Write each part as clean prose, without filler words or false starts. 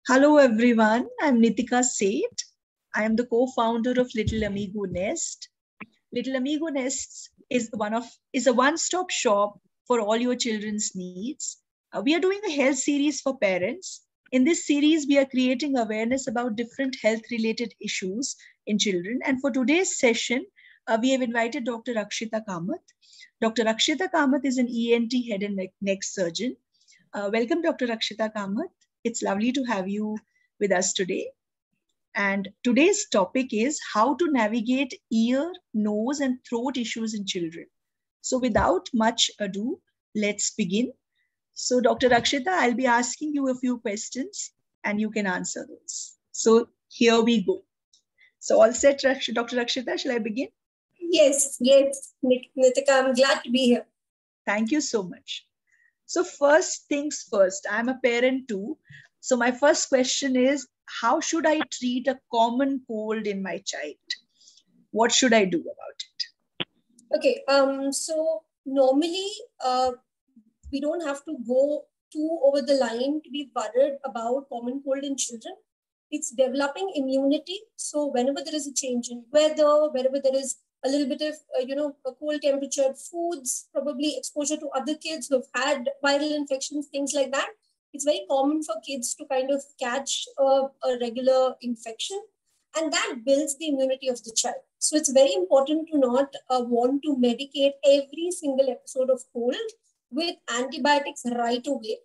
Hello everyone, I'm Nitika Seth. I am the co-founder of Little Amigo Nest. Little Amigo Nests is a one-stop shop for all your children's needs. We are doing a health series for parents. In this series, we are creating awareness about different health-related issues in children. And for today's session, we have invited Dr. Rakshita Kamath. Dr. Rakshita Kamath is an ENT head and neck surgeon. Welcome, Dr. Rakshita Kamath. It's lovely to have you with us today. And today's topic is how to navigate ear, nose, and throat issues in children. So without much ado, let's begin. So Dr. Rakshita, I'll be asking you a few questions and you can answer those. So here we go. So all set, Dr. Rakshita, shall I begin? Yes, Nitika, I'm glad to be here. Thank you so much. So first things first, I'm a parent too. So my first question is, how should I treat a common cold in my child? What should I do about it? Okay, so normally we don't have to go too over the line to be worried about common cold in children. It's developing immunity. So whenever there is a change in weather, wherever there is a little bit of, a cold temperature, foods, probably exposure to other kids who've had viral infections, things like that, it's very common for kids to kind of catch a regular infection, and that builds the immunity of the child. So it's very important to not want to medicate every single episode of cold with antibiotics right away.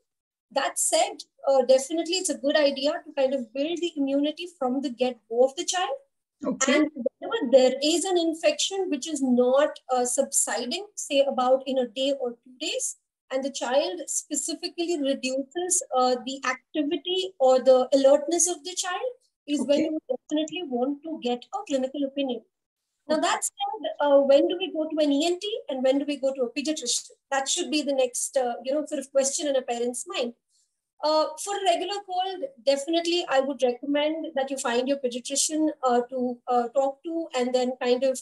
That said, definitely it's a good idea to kind of build the immunity from the get-go of the child. Okay. And whenever there is an infection which is not subsiding, say about in a day or 2 days, and the child specifically reduces the activity or the alertness of the child, is when you definitely want to get a clinical opinion. Now that said, when do we go to an ENT and when do we go to a pediatrician? That should be the next, sort of question in a parent's mind. For a regular cold, definitely I would recommend that you find your pediatrician to talk to, and then kind of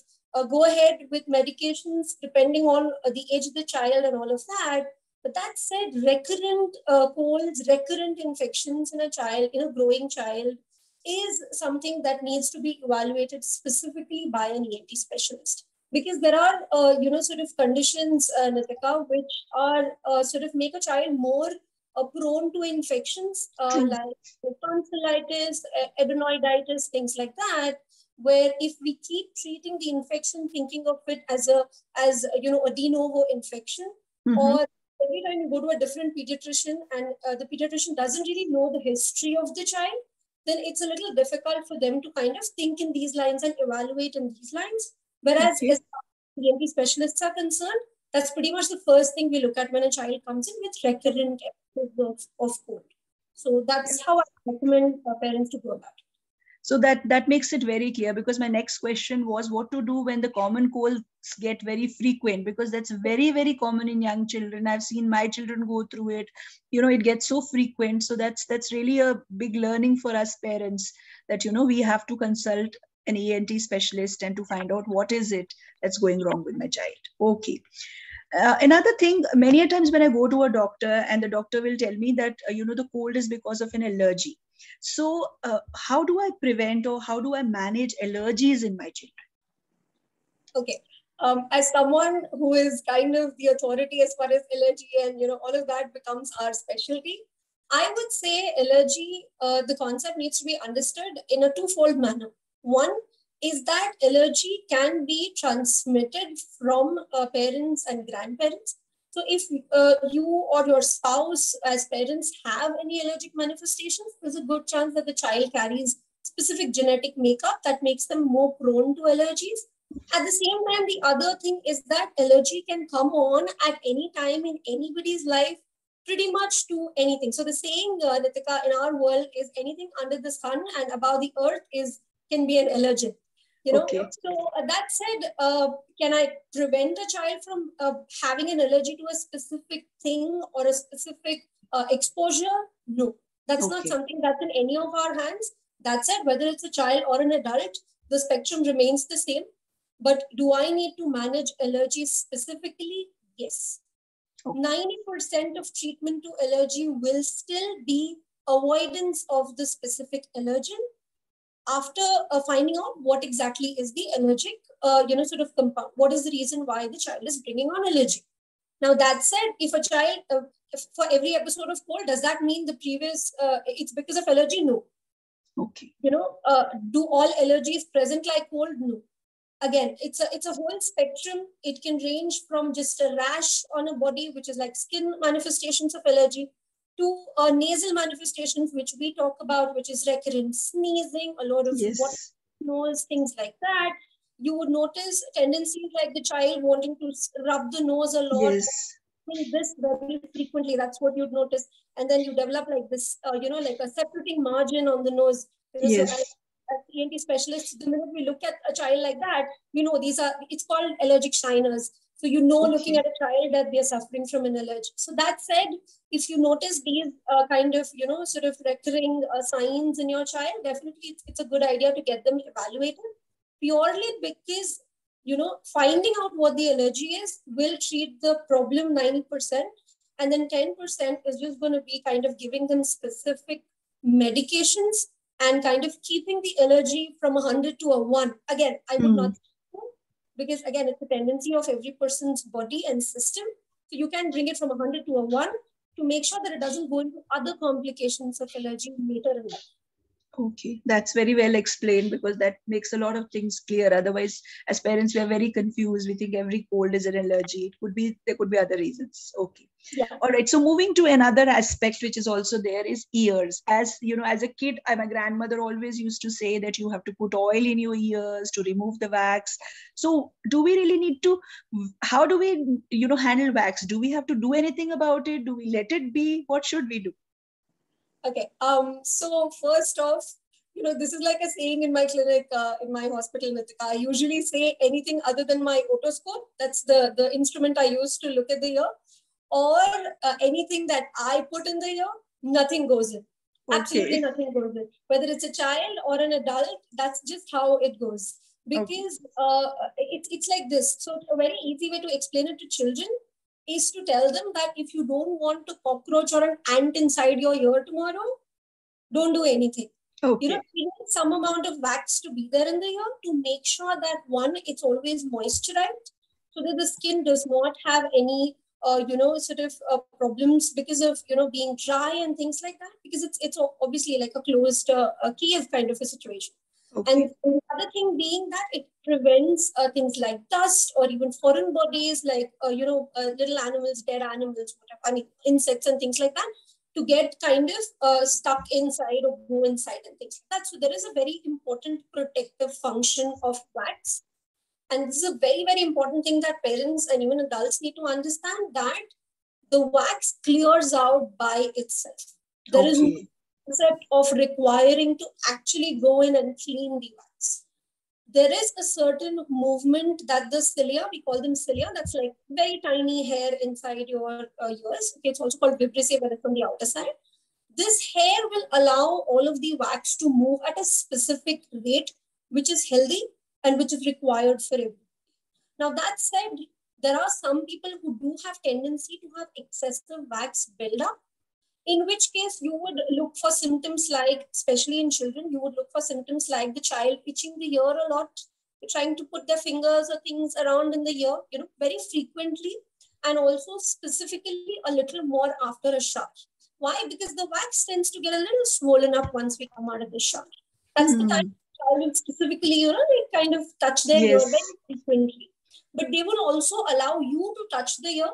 go ahead with medications depending on the age of the child and all of that. But that said, recurrent colds, recurrent infections in a child, in a growing child, is something that needs to be evaluated specifically by an ENT specialist. Because there are, sort of conditions, Nitika, which are sort of make a child more prone to infections like tonsillitis, adenoiditis, things like that, where if we keep treating the infection, thinking of it as a de novo infection, or every time you go to a different pediatrician and the pediatrician doesn't really know the history of the child, then it's a little difficult for them to kind of think in these lines and evaluate in these lines. Whereas as ENT specialists are concerned, that's pretty much the first thing we look at when a child comes in with recurrent episodes of cold. So that's how I recommend parents to go about it. So that makes it very clear, because my next question was what to do when the common colds get very frequent, because that's very, very common in young children. I've seen my children go through it. It gets so frequent. So that's really a big learning for us parents, that, we have to consult an ENT specialist and to find out what is it that's going wrong with my child. Okay. Another thing, many a times when I go to a doctor and the doctor will tell me that, the cold is because of an allergy. So how do I prevent or how do I manage allergies in my children? Okay. As someone who is kind of the authority as far as allergy and, all of that becomes our specialty, I would say allergy, the concept needs to be understood in a twofold manner. One is that allergy can be transmitted from parents and grandparents. So if you or your spouse as parents have any allergic manifestations, there's a good chance that the child carries specific genetic makeup that makes them more prone to allergies. At the same time, the other thing is that allergy can come on at any time in anybody's life, pretty much to anything. So the saying, Nitika, in our world is anything under the sun and above the earth can be an allergen. So that said, can I prevent a child from having an allergy to a specific thing or a specific exposure? No, that's not something that's in any of our hands. That said, whether it's a child or an adult, the spectrum remains the same. But do I need to manage allergies specifically? Yes. 90% of treatment to allergy will still be avoidance of the specific allergen after finding out what exactly is the allergic, sort of compound. What is the reason why the child is bringing on allergy? Now, that said, if a child, if for every episode of cold, does that mean the previous, it's because of allergy? No. Okay. Do all allergies present like cold? No. Again, it's a whole spectrum. It can range from just a rash on a body, which is like skin manifestations of allergy, to nasal manifestations, which we talk about, which is recurrent sneezing, a lot of water nose, things like that. You would notice tendencies like the child wanting to rub the nose a lot. Yes. This very frequently, that's what you'd notice. And then you develop like this, like a separating margin on the nose. Yes. So as ENT specialists, the minute we look at a child like that, it's called allergic shiners. So looking at a child that they're suffering from an allergy. So that said, if you notice these kind of, sort of recurring signs in your child, definitely it's a good idea to get them evaluated, purely because, finding out what the allergy is will treat the problem 90%. And then 10% is just going to be kind of giving them specific medications and kind of keeping the allergy from 100 to a 1. Again, I would not, because again, it's a tendency of every person's body and system. So you can bring it from 100 to a 1 to make sure that it doesn't go into other complications of allergy later in life. Okay, that's very well explained, because that makes a lot of things clear. Otherwise, as parents, we are very confused. We think every cold is an allergy. There could be other reasons. Okay. Yeah. All right. So moving to another aspect, which is also there, is ears. As you know, as a kid, my grandmother always used to say that you have to put oil in your ears to remove the wax. So do we really need to, how do we, handle wax? Do we have to do anything about it? Do we let it be? What should we do? Okay. So first off, this is like a saying in my clinic, in my hospital, Nitika. I usually say anything other than my otoscope. That's the instrument I use to look at the ear, or anything that I put in the ear, nothing goes in. Okay. Absolutely nothing goes in. Whether it's a child or an adult, that's just how it goes. Because it's like this. So a very easy way to explain it to children is to tell them that if you don't want a cockroach or an ant inside your ear tomorrow, don't do anything. Okay. You need some amount of wax to be there in the ear to make sure that, one, it's always moisturized, so that the skin does not have any, problems because of, being dry and things like that, because it's obviously like a closed cave kind of a situation. Okay. And the other thing being that it prevents things like dust or even foreign bodies, like, little animals, dead animals, insects and things like that, to get kind of stuck inside or go inside and things like that. So there is a very important protective function of wax. And this is a very, very important thing that parents and even adults need to understand, that the wax clears out by itself. There is no concept of requiring to actually go in and clean the wax. There is a certain movement that the cilia, we call them cilia, that's like very tiny hair inside your ears. Okay, it's also called vibrissae, when it's on the outer side. This hair will allow all of the wax to move at a specific rate, which is healthy and which is required for everyone. Now, that said, there are some people who do have tendency to have excessive wax buildup, in which case you would look for symptoms like, especially in children, you would look for symptoms like the child itching the ear a lot, trying to put their fingers or things around in the ear, very frequently, and also specifically a little more after a shower. Why? Because the wax tends to get a little swollen up once we come out of the shower. That's the time the child will specifically, they kind of touch their ear very frequently. But they will also allow you to touch the ear,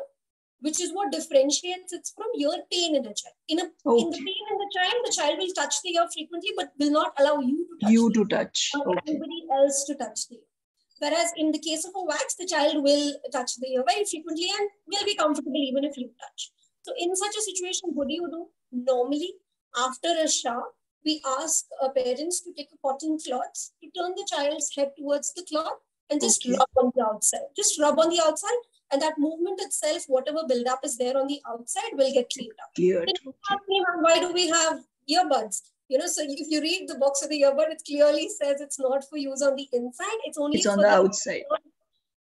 which is what differentiates it from ear pain in a child. In the pain in the child will touch the ear frequently, but will not allow you to touch or anybody else to touch the ear. Whereas in the case of a wax, the child will touch the ear very frequently and will be comfortable even if you touch. So in such a situation, what do you do? Normally, after a shower, we ask parents to take a cotton cloth, to turn the child's head towards the cloth and just rub on the outside. Just rub on the outside, and that movement itself, whatever buildup is there on the outside, will get cleaned up. Why do we have earbuds? So if you read the box of the earbud, it clearly says it's not for use on the inside. It's only on the outside,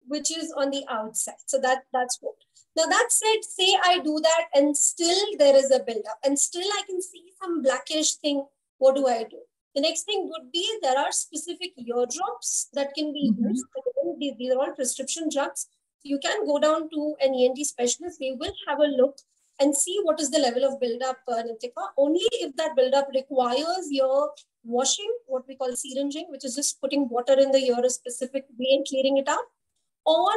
which is on the outside. So that's what. Now that said, say I do that and still there is a buildup and still I can see some blackish thing. What do I do? The next thing would be there are specific ear drops that can be used. These are all prescription drugs. So you can go down to an ENT specialist. They will have a look and see what is the level of buildup, Nitika. Only if that buildup requires your washing, what we call syringing, which is just putting water in the ear a specific way and clearing it out, or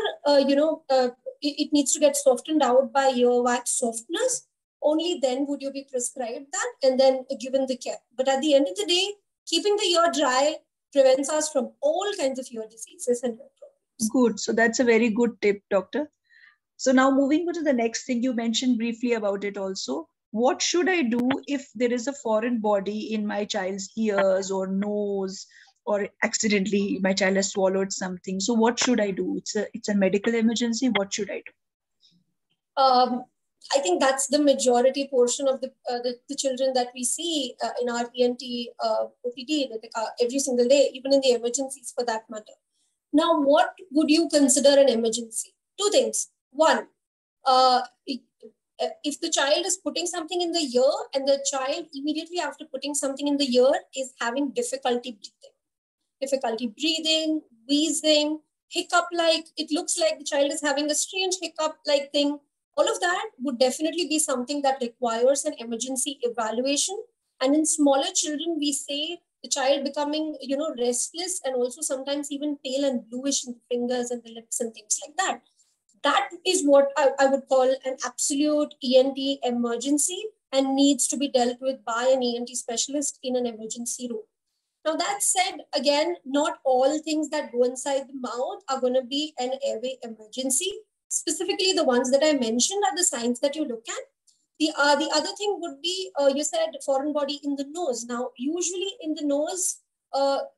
it needs to get softened out by earwax softeners. Only then would you be prescribed that and then given the care. But at the end of the day, keeping the ear dry prevents us from all kinds of ear diseases and ear problems. Good. So that's a very good tip, doctor. So now moving on to the next thing, you mentioned briefly about it also. What should I do if there is a foreign body in my child's ears or nose, or accidentally my child has swallowed something? So what should I do? It's a medical emergency. What should I do? I think that's the majority portion of the children that we see in our ENT OPD every single day, even in the emergencies for that matter. Now, what would you consider an emergency? Two things. One, if the child is putting something in the ear and the child immediately after putting something in the ear is having difficulty breathing, wheezing, hiccup-like, it looks like the child is having a strange hiccup-like thing, all of that would definitely be something that requires an emergency evaluation. And in smaller children, we say the child becoming, restless and also sometimes even pale and bluish in the fingers and the lips and things like that. That is what I would call an absolute ENT emergency and needs to be dealt with by an ENT specialist in an emergency room. Now, that said, again, not all things that go inside the mouth are going to be an airway emergency. Specifically, the ones that I mentioned are the signs that you look at. The other thing would be, you said foreign body in the nose. Now, usually in the nose,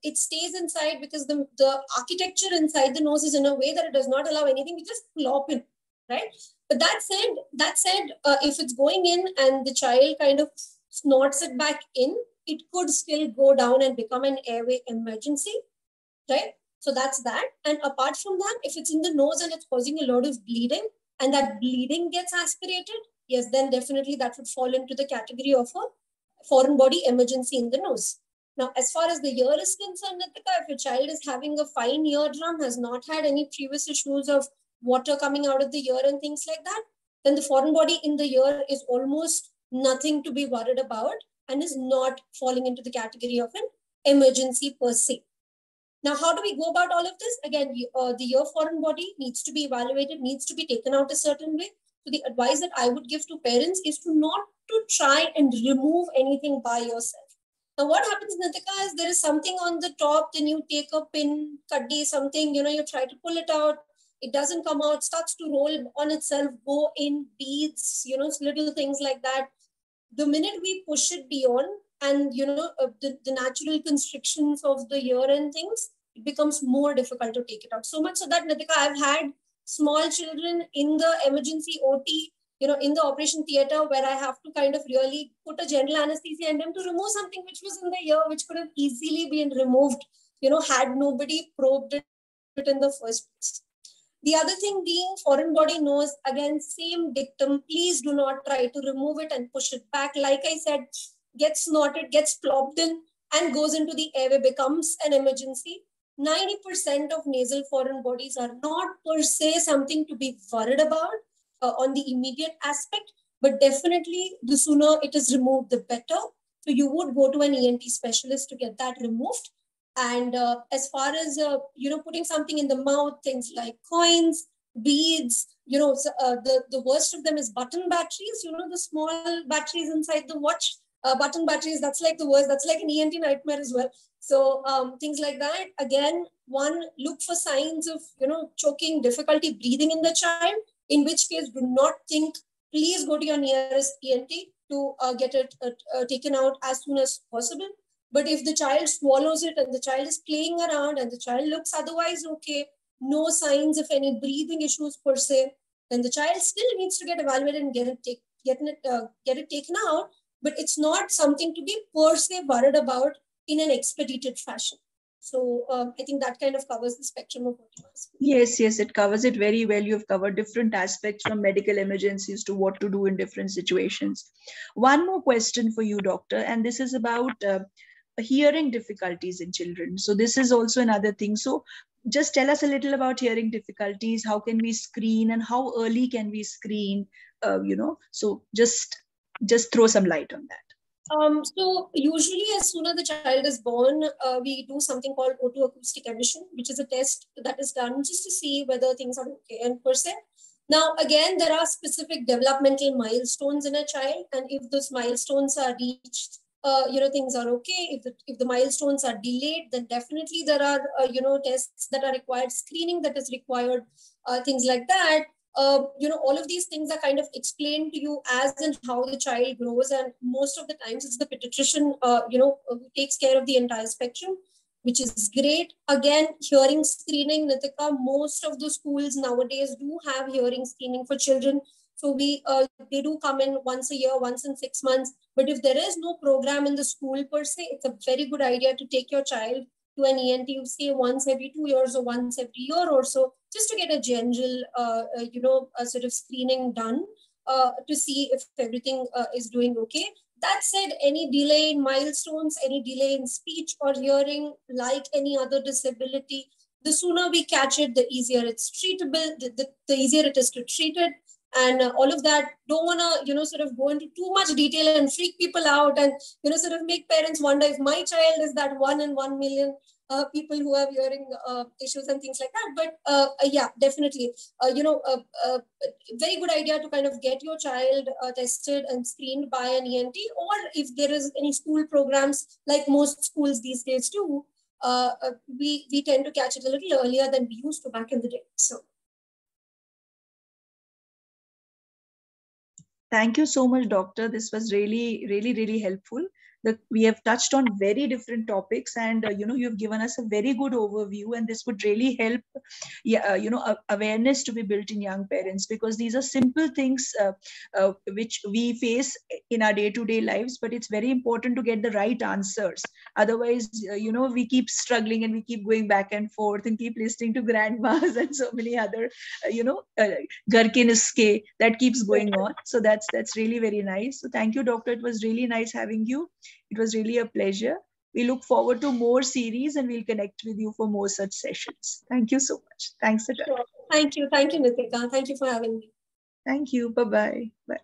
it stays inside because the architecture inside the nose is in a way that it does not allow anything to just plop in, right? But that said, if it's going in and the child kind of snorts it back in, it could still go down and become an airway emergency, right? So that's that. And apart from that, if it's in the nose and it's causing a lot of bleeding and that bleeding gets aspirated, yes, then definitely that would fall into the category of a foreign body emergency in the nose. Now, as far as the ear is concerned, Nitika, if your child is having a fine eardrum, has not had any previous issues of water coming out of the ear and things like that, then the foreign body in the ear is almost nothing to be worried about and is not falling into the category of an emergency per se. Now, how do we go about all of this? Again, the ear foreign body needs to be evaluated, needs to be taken out a certain way. So the advice that I would give to parents is to not to try and remove anything by yourself. Now, what happens, Nitika, is there is something on the top, then you take a pin, kaddi, something, you try to pull it out. It doesn't come out, starts to roll on itself, go in, beads, little things like that. The minute we push it beyond and, the natural constrictions of the ear and things, it becomes more difficult to take it out. So much so that, Nitika, I've had small children in the emergency OT, in the operation theater where I have to kind of really put a general anesthesia and them to remove something which was in the ear, which could have easily been removed, had nobody probed it in the first place. The other thing being foreign body nose, again, same dictum. Please do not try to remove it and push it back. Like I said, gets snorted, gets plopped in and goes into the airway, becomes an emergency. 90% of nasal foreign bodies are not per se something to be worried about on the immediate aspect, but definitely the sooner it is removed, the better. So you would go to an ENT specialist to get that removed. And as far as, putting something in the mouth, things like coins, beads, the worst of them is button batteries, the small batteries inside the watch, button batteries, that's like the worst. That's like an ENT nightmare as well. So things like that. Again, one, look for signs of, choking, difficulty breathing in the child, in which case do not think, please go to your nearest ENT to get it taken out as soon as possible. But if the child swallows it and the child is playing around and the child looks otherwise okay, no signs of any breathing issues per se, then the child still needs to get evaluated and get it taken out. But it's not something to be per se worried about in an expedited fashion. So I think that kind of covers the spectrum of what you asked. Yes, yes, it covers it very well. You've covered different aspects from medical emergencies to what to do in different situations. One more question for you, doctor, and this is about hearing difficulties in children. So this is also another thing. So just tell us a little about hearing difficulties. How can we screen, and how early can we screen? So just throw some light on that. So usually as soon as the child is born, we do something called O2 acoustic emission, which is a test that is done just to see whether things are okay and per se. Now, again, there are specific developmental milestones in a child, and if those milestones are reached, things are okay. If the milestones are delayed, then definitely there are, tests that are required, screening that is required, things like that. All of these things are kind of explained to you as and how the child grows. And most of the times it's the pediatrician, who takes care of the entire spectrum, which is great. Again, hearing screening, Nitika, most of the schools nowadays do have hearing screening for children. So they do come in once a year, once in 6 months. But if there is no program in the school per se, it's a very good idea to take your child to an ENT, you say once every 2 years or once every year or so, just to get a general, sort of screening done to see if everything is doing okay. That said, any delay in milestones, any delay in speech or hearing, like any other disability, the sooner we catch it, the easier it's treatable, the easier it is to treat it. And all of that, don't want to, sort of go into too much detail and freak people out and, sort of make parents wonder if my child is that 1 in 1 million people who have hearing issues and things like that. But yeah, definitely, very good idea to kind of get your child tested and screened by an ENT, or if there is any school programs, like most schools these days do, we tend to catch it a little earlier than we used to back in the day. So. Thank you so much, doctor. This was really, really, really helpful. We have touched on very different topics, and you've given us a very good overview, and this would really help awareness to be built in young parents, because these are simple things which we face in our day-to-day lives, but it's very important to get the right answers. Otherwise, we keep struggling and we keep going back and forth and keep listening to grandmas and so many other garke nuske that keeps going on. So that's really very nice. So thank you, doctor. It was really nice having you. It was really a pleasure. We look forward to more series, and we'll connect with you for more such sessions. Thank you so much. Thanks, Ajay. Sure. Thank you. Thank you, Nitika. Thank you for having me. Thank you. Bye-bye. Bye.